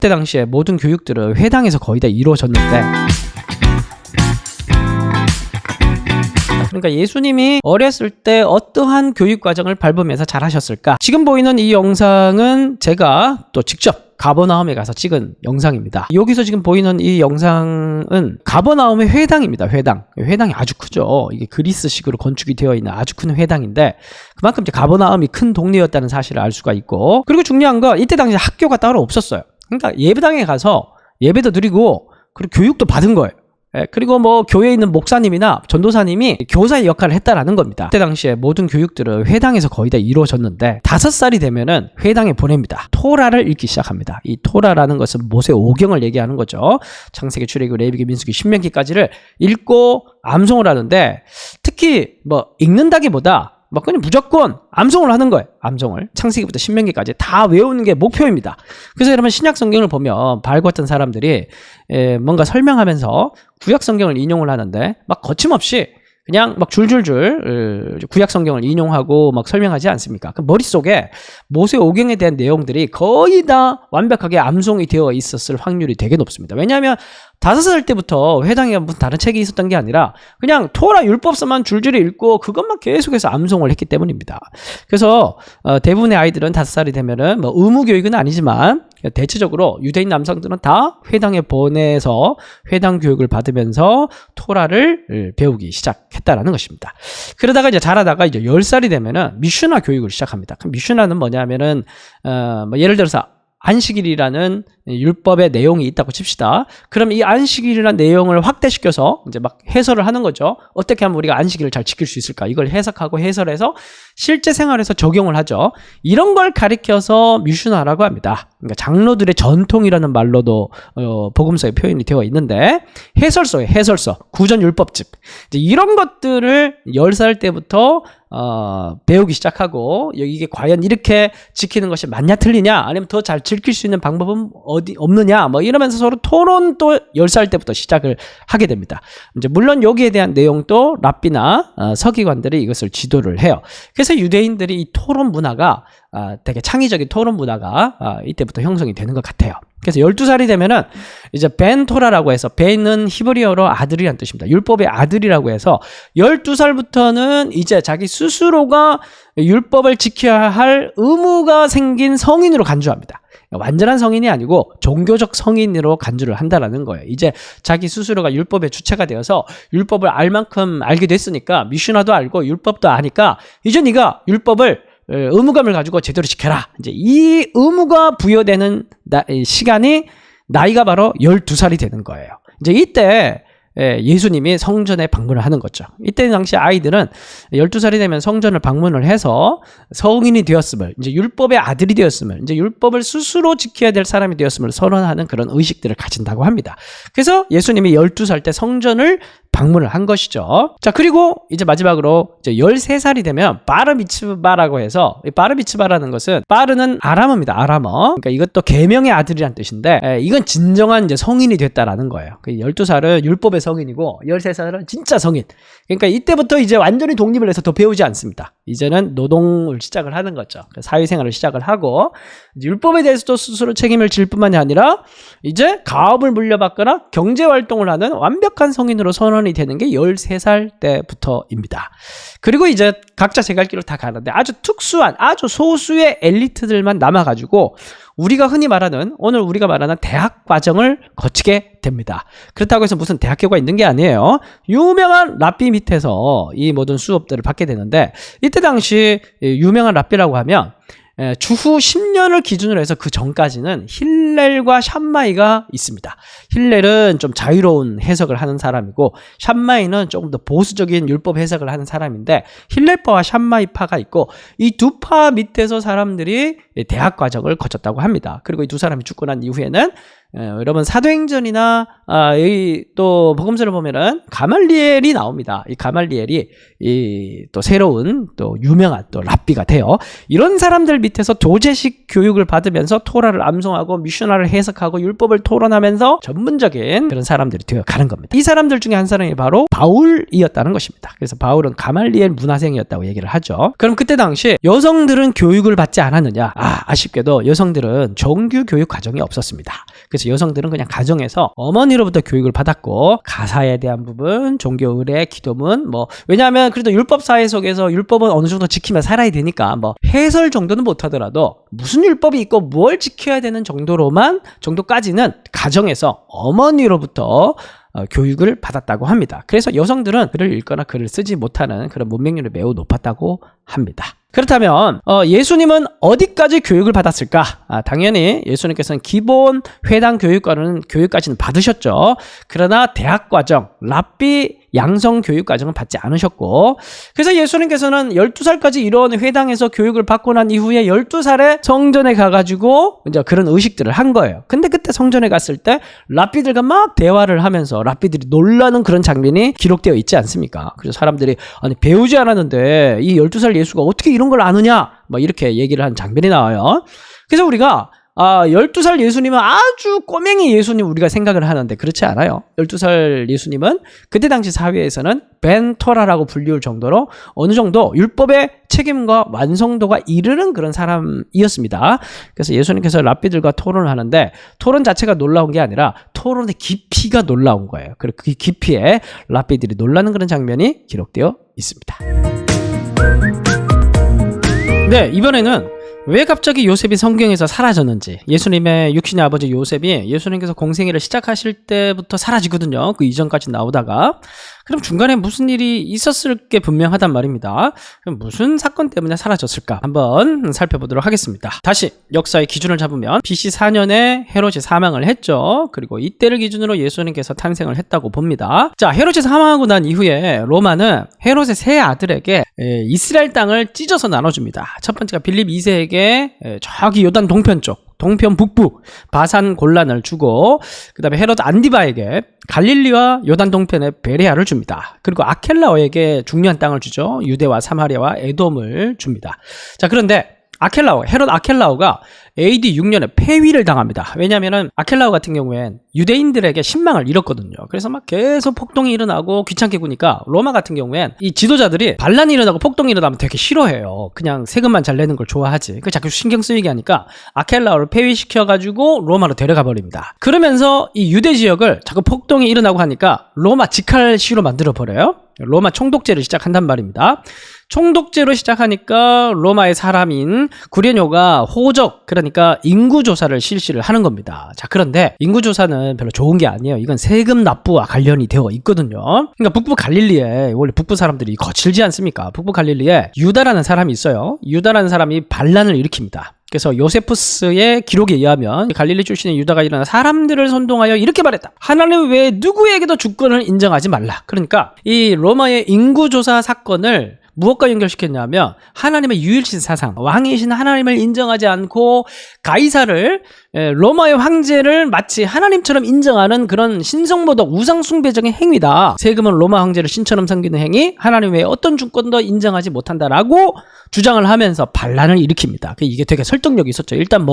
그때 당시에 모든 교육들은 회당에서 거의 다 이루어졌는데, 그러니까 예수님이 어렸을 때 어떠한 교육 과정을 밟으면서 잘하셨을까? 지금 보이는 이 영상은 제가 또 직접 가버나움에 가서 찍은 영상입니다. 여기서 지금 보이는 이 영상은 가버나움의 회당입니다. 회당이 아주 크죠. 이게 그리스식으로 건축이 되어 있는 아주 큰 회당인데, 그만큼 이제 가버나움이 큰 동네였다는 사실을 알 수가 있고, 그리고 중요한 건 이때 당시 학교가 따로 없었어요. 그러니까 예배당에 가서 예배도 드리고 그리고 교육도 받은 거예요. 그리고 뭐 교회에 있는 목사님이나 전도사님이 교사의 역할을 했다라는 겁니다. 그때 당시에 모든 교육들은 회당에서 거의 다 이루어졌는데 5살이 되면은 회당에 보냅니다. 토라를 읽기 시작합니다. 이 토라라는 것은 모세 오경을 얘기하는 거죠. 창세기, 출애굽, 레위기, 민수기, 신명기까지를 읽고 암송을 하는데, 특히 뭐 읽는다기보다 막 그냥 무조건 암송을 하는 거예요. 암송을 창세기부터 신명기까지 다 외우는 게 목표입니다. 그래서 여러분 신약 성경을 보면 바울 같은 사람들이 뭔가 설명하면서 구약 성경을 인용을 하는데 막 거침없이 그냥 막 줄줄줄 구약 성경을 인용하고 막 설명하지 않습니까? 그 머릿속에 모세 오경에 대한 내용들이 거의 다 완벽하게 암송이 되어 있었을 확률이 되게 높습니다. 왜냐하면 5살 때부터 회당에 무슨 다른 책이 있었던 게 아니라 그냥 토라 율법서만 줄줄이 읽고 그것만 계속해서 암송을 했기 때문입니다. 그래서 대부분의 아이들은 5살이 되면은 뭐 의무 교육은 아니지만 대체적으로 유대인 남성들은 다 회당에 보내서 회당 교육을 받으면서 토라를 배우기 시작했다라는 것입니다. 그러다가 이제 자라다가 이제 10살이 되면은 미슈나 교육을 시작합니다. 그럼 미슈나는 뭐냐면은 뭐 예를 들어서 안식일이라는 율법의 내용이 있다고 칩시다. 그럼 이 안식일이라는 내용을 확대시켜서 이제 막 해설을 하는 거죠. 어떻게 하면 우리가 안식일을 잘 지킬 수 있을까? 이걸 해석하고 해설해서 실제 생활에서 적용을 하죠. 이런 걸 가리켜서 미슈나라고 합니다. 그러니까 장로들의 전통이라는 말로도 복음서에 표현이 되어 있는데, 해설서에 해설서, 구전율법집, 이제 이런 것들을 10살 때부터 배우기 시작하고, 이게 과연 이렇게 지키는 것이 맞냐 틀리냐, 아니면 더 잘 지킬 수 있는 방법은 어디 없느냐, 뭐 이러면서 서로 토론도 10살 때부터 시작을 하게 됩니다. 이제 물론 여기에 대한 내용도 랍비나 서기관들이 이것을 지도를 해요. 그래서 유대인들이 이 토론 문화가 되게 창의적인 토론 문화가 이때부터 형성이 되는 것 같아요. 그래서 12살이 되면은 이제 벤 토라라고 해서, 벤은 히브리어로 아들이란 뜻입니다. 율법의 아들이라고 해서 12살부터는 이제 자기 스스로가 율법을 지켜야 할 의무가 생긴 성인으로 간주합니다. 완전한 성인이 아니고 종교적 성인으로 간주를 한다라는 거예요. 이제 자기 스스로가 율법의 주체가 되어서 율법을 알 만큼 알게 됐으니까, 미슈나도 알고 율법도 아니까 이제 네가 율법을 의무감을 가지고 제대로 지켜라. 이제 이 의무가 부여되는 시간이 나이가 바로 12살이 되는 거예요. 이제 이때 예수님이 성전에 방문을 하는 거죠. 이때 당시 아이들은 12살이 되면 성전을 방문을 해서 성인이 되었음을, 이제 율법의 아들이 되었음을, 이제 율법을 스스로 지켜야 될 사람이 되었음을 선언하는 그런 의식들을 가진다고 합니다. 그래서 예수님이 12살 때 성전을 방문을 한 것이죠. 자, 그리고 이제 마지막으로 이제 13살이 되면 바르 미츠바라고 해서, 이 바르 미츠바라는 것은, 바르는 아람어입니다. 아람어. 그러니까 이것도 계명의 아들이란 뜻인데, 이건 진정한 이제 성인이 됐다라는 거예요. 12살은 율법의 성인이고 13살은 진짜 성인. 그러니까 이때부터 이제 완전히 독립을 해서 더 배우지 않습니다. 이제는 노동을 시작을 하는 거죠. 사회생활을 시작을 하고, 율법에 대해서도 스스로 책임을 질 뿐만이 아니라 이제 가업을 물려받거나 경제활동을 하는 완벽한 성인으로 선언이 되는 게 13살 때부터입니다. 그리고 이제 각자 제 갈 길로 다 가는데, 아주 특수한, 아주 소수의 엘리트들만 남아가지고 오늘 우리가 말하는 대학 과정을 거치게 됩니다. 그렇다고 해서 무슨 대학교가 있는 게 아니에요. 유명한 랍비 밑에서 이 모든 수업들을 받게 되는데, 이때 당시 유명한 랍비라고 하면 주후 10년을 기준으로 해서 그 전까지는 힐렐과 샴마이가 있습니다. 힐렐은 좀 자유로운 해석을 하는 사람이고, 샴마이는 조금 더 보수적인 율법 해석을 하는 사람인데, 힐렐파와 샴마이파가 있고, 이 두 파 밑에서 사람들이 대학 과정을 거쳤다고 합니다. 그리고 이 두 사람이 죽고 난 이후에는 여러분 사도행전이나 또 복음서를 보면은 가말리엘이 나옵니다. 이 가말리엘이 또 새로운 또 유명한 또 랍비가 돼요. 이런 사람들 밑에서 조제식 교육을 받으면서 토라를 암송하고 미셔나를 해석하고 율법을 토론하면서 전문적인 그런 사람들이 되어가는 겁니다. 이 사람들 중에 한 사람이 바로 바울이었다는 것입니다. 그래서 바울은 가말리엘 문화생이었다고 얘기를 하죠. 그럼 그때 당시 여성들은 교육을 받지 않았느냐? 아쉽게도 여성들은 정규 교육 과정이 없었습니다. 그래서 여성들은 그냥 가정에서 어머니로부터 교육을 받았고 가사에 대한 부분, 종교 의례, 기도문 왜냐하면 그래도 율법 사회 속에서 율법은 어느 정도 지키며 살아야 되니까 해설 정도는 못하더라도 무슨 율법이 있고 뭘 지켜야 되는 정도까지는 가정에서 어머니로부터 교육을 받았다고 합니다. 그래서 여성들은 글을 읽거나 글을 쓰지 못하는 그런 문맹률이 매우 높았다고 합니다. 그렇다면 예수님은 어디까지 교육을 받았을까? 당연히 예수님께서는 기본 회당 교육까지는 받으셨죠. 그러나 대학과정, 랍비 양성 교육과정은 받지 않으셨고, 그래서 예수님께서는 12살까지 이런 회당에서 교육을 받고 난 이후에 12살에 성전에 가가지고 이제 그런 의식들을 한 거예요. 근데 그때 성전에 갔을 때 랍비들과 막 대화를 하면서 랍비들이 놀라는 그런 장면이 기록되어 있지 않습니까? 그래서 사람들이 아니 배우지 않았는데 이 12살 예수가 어떻게 이런 걸 아느냐? 이렇게 얘기를 한 장면이 나와요. 그래서 우리가 12살 예수님은 아주 꼬맹이 예수님 우리가 생각을 하는데 그렇지 않아요. 12살 예수님은 그때 당시 사회에서는 벤토라라고 불리울 정도로 어느 정도 율법의 책임과 완성도가 이르는 그런 사람이었습니다. 그래서 예수님께서 랍비들과 토론을 하는데 토론 자체가 놀라운 게 아니라 토론의 깊이가 놀라운 거예요. 그리고 그 깊이에 랍비들이 놀라는 그런 장면이 기록되어 있습니다. 네, 이번에는 왜 갑자기 요셉이 성경에서 사라졌는지, 예수님의 육신의 아버지 요셉이 예수님께서 공생애를 시작하실 때부터 사라지거든요. 그 이전까지 나오다가. 그럼 중간에 무슨 일이 있었을 게 분명하단 말입니다. 그럼 무슨 사건 때문에 사라졌을까? 한번 살펴보도록 하겠습니다. 다시 역사의 기준을 잡으면 BC 4년에 헤롯이 사망을 했죠. 그리고 이때를 기준으로 예수님께서 탄생을 했다고 봅니다. 자, 헤롯이 사망하고 난 이후에 로마는 헤롯의 세 아들에게 이스라엘 땅을 찢어서 나눠줍니다. 첫 번째가 빌립 2세에게 저기 요단 동편 쪽, 동편 북부 바산 골란을 주고, 그 다음에 헤롯 안디바에게 갈릴리와 요단 동편의 베레아를 줍니다. 그리고 아켈라오에게 중요한 땅을 주죠. 유대와 사마리아와 에돔을 줍니다. 자, 그런데 헤롯 아켈라오가 AD 6년에 폐위를 당합니다. 왜냐하면 아켈라오 같은 경우엔 유대인들에게 신망을 잃었거든요. 그래서 막 계속 폭동이 일어나고 귀찮게 구니까 로마 같은 경우엔 이 지도자들이 반란이 일어나고 폭동이 일어나면 되게 싫어해요. 그냥 세금만 잘 내는 걸 좋아하지. 그 자꾸 신경 쓰이게 하니까 아켈라오를 폐위시켜가지고 로마로 데려가 버립니다. 그러면서 이 유대 지역을 자꾸 폭동이 일어나고 하니까 로마 직할시로 만들어 버려요. 로마 총독제를 시작한단 말입니다. 총독제로 시작하니까 로마의 사람인 구레뇨가 호적, 그러니까 인구조사를 실시를 하는 겁니다. 자, 그런데 인구조사는 별로 좋은 게 아니에요. 이건 세금 납부와 관련이 되어 있거든요. 그러니까 북부 갈릴리에, 원래 북부 사람들이 거칠지 않습니까? 북부 갈릴리에 유다라는 사람이 있어요. 유다라는 사람이 반란을 일으킵니다. 그래서 요세푸스의 기록에 의하면 갈릴리 출신의 유다가 일어나 사람들을 선동하여 이렇게 말했다. 하나님 외에 누구에게도 주권을 인정하지 말라. 그러니까 이 로마의 인구조사 사건을 무엇과 연결시켰냐면 하나님의 유일신 사상, 왕이신 하나님을 인정하지 않고 가이사를, 로마의 황제를 마치 하나님처럼 인정하는 그런 신성모독 우상숭배적인 행위다. 세금은 로마 황제를 신처럼 섬기는 행위, 하나님 외에 어떤 주권도 인정하지 못한다라고 주장을 하면서 반란을 일으킵니다. 이게 되게 설득력이 있었죠. 일단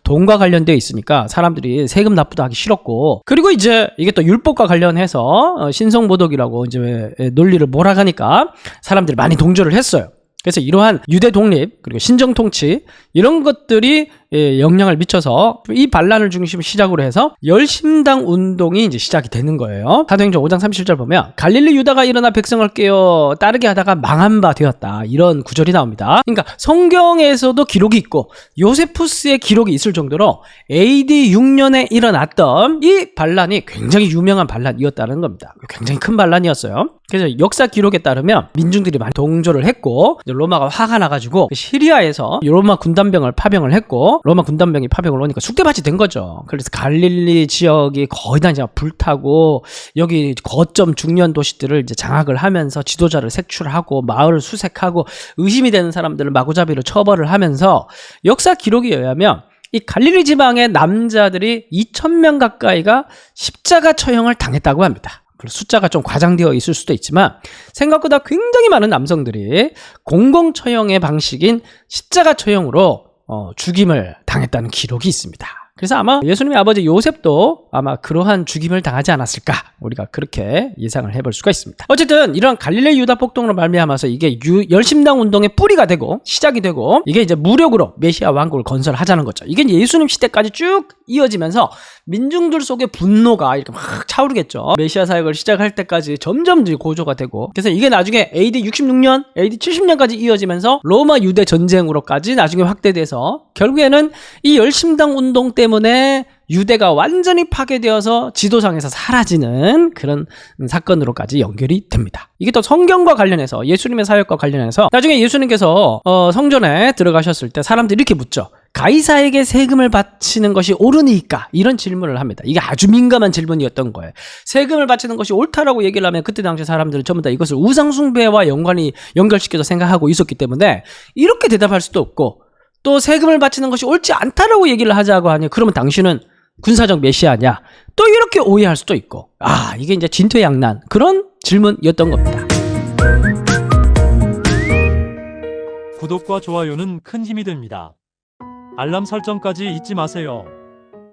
돈과 관련되어 있으니까 사람들이 세금 납부도 하기 싫었고, 그리고 이제 이게 또 율법과 관련해서 신성모독이라고 이제 논리를 몰아가니까 사람들이 많이 동조를 했어요. 그래서 이러한 유대 독립 그리고 신정 통치 이런 것들이 영향을 미쳐서 이 반란을 중심으로 시작으로 해서 열심당 운동이 이제 시작이 되는 거예요. 사도행전 5장 37절 보면 갈릴리 유다가 일어나 백성을 깨어 따르게 하다가 망한 바 되었다, 이런 구절이 나옵니다. 그러니까 성경에서도 기록이 있고 요세푸스의 기록이 있을 정도로 AD 6년에 일어났던 이 반란이 굉장히 유명한 반란이었다는 겁니다. 굉장히 큰 반란이었어요. 그래서 역사 기록에 따르면 민중들이 많이 동조를 했고, 로마가 화가 나가지고 시리아에서 로마 군단병을 파병을 했고, 로마 군단병이 파병을 오니까 쑥대밭이 된 거죠. 그래서 갈릴리 지역이 거의 다 이제 불타고, 여기 거점 중년 도시들을 이제 장악을 하면서 지도자를 색출하고 마을을 수색하고 의심이 되는 사람들을 마구잡이로 처벌을 하면서, 역사 기록에 의하면 이 갈릴리 지방의 남자들이 2,000명 가까이가 십자가 처형을 당했다고 합니다. 숫자가 좀 과장되어 있을 수도 있지만 생각보다 굉장히 많은 남성들이 공공처형의 방식인 십자가 처형으로 죽임을 당했다는 기록이 있습니다. 그래서 아마 예수님의 아버지 요셉도 아마 그러한 죽임을 당하지 않았을까, 우리가 그렇게 예상을 해볼 수가 있습니다. 어쨌든 이런 갈릴리 유다 폭동으로 말미암아서 이게 열심당 운동의 뿌리가 되고 시작이 되고, 이게 이제 무력으로 메시아 왕국을 건설하자는 거죠. 이게 예수님 시대까지 쭉 이어지면서 민중들 속의 분노가 이렇게 막 차오르겠죠. 메시아 사역을 시작할 때까지 점점 고조가 되고, 그래서 이게 나중에 AD 66년, AD 70년까지 이어지면서 로마 유대 전쟁으로까지 나중에 확대돼서 결국에는 이 열심당 운동 때문에 유대가 완전히 파괴되어서 지도상에서 사라지는 그런 사건으로까지 연결이 됩니다. 이게 또 성경과 관련해서, 예수님의 사역과 관련해서 나중에 예수님께서 성전에 들어가셨을 때 사람들이 이렇게 묻죠. 가이사에게 세금을 바치는 것이 옳으니까, 이런 질문을 합니다. 이게 아주 민감한 질문이었던 거예요. 세금을 바치는 것이 옳다라고 얘기를 하면 그때 당시 사람들은 전부 다 이것을 우상숭배와 연결시켜서 생각하고 있었기 때문에 이렇게 대답할 수도 없고, 또 세금을 바치는 것이 옳지 않다라고 얘기를 하자고 하니 그러면 당신은 군사적 메시아냐, 또 이렇게 오해할 수도 있고, 이게 이제 진퇴양난 그런 질문이었던 겁니다. 구독과 좋아요는 큰 힘이 됩니다. 알람 설정까지 잊지 마세요.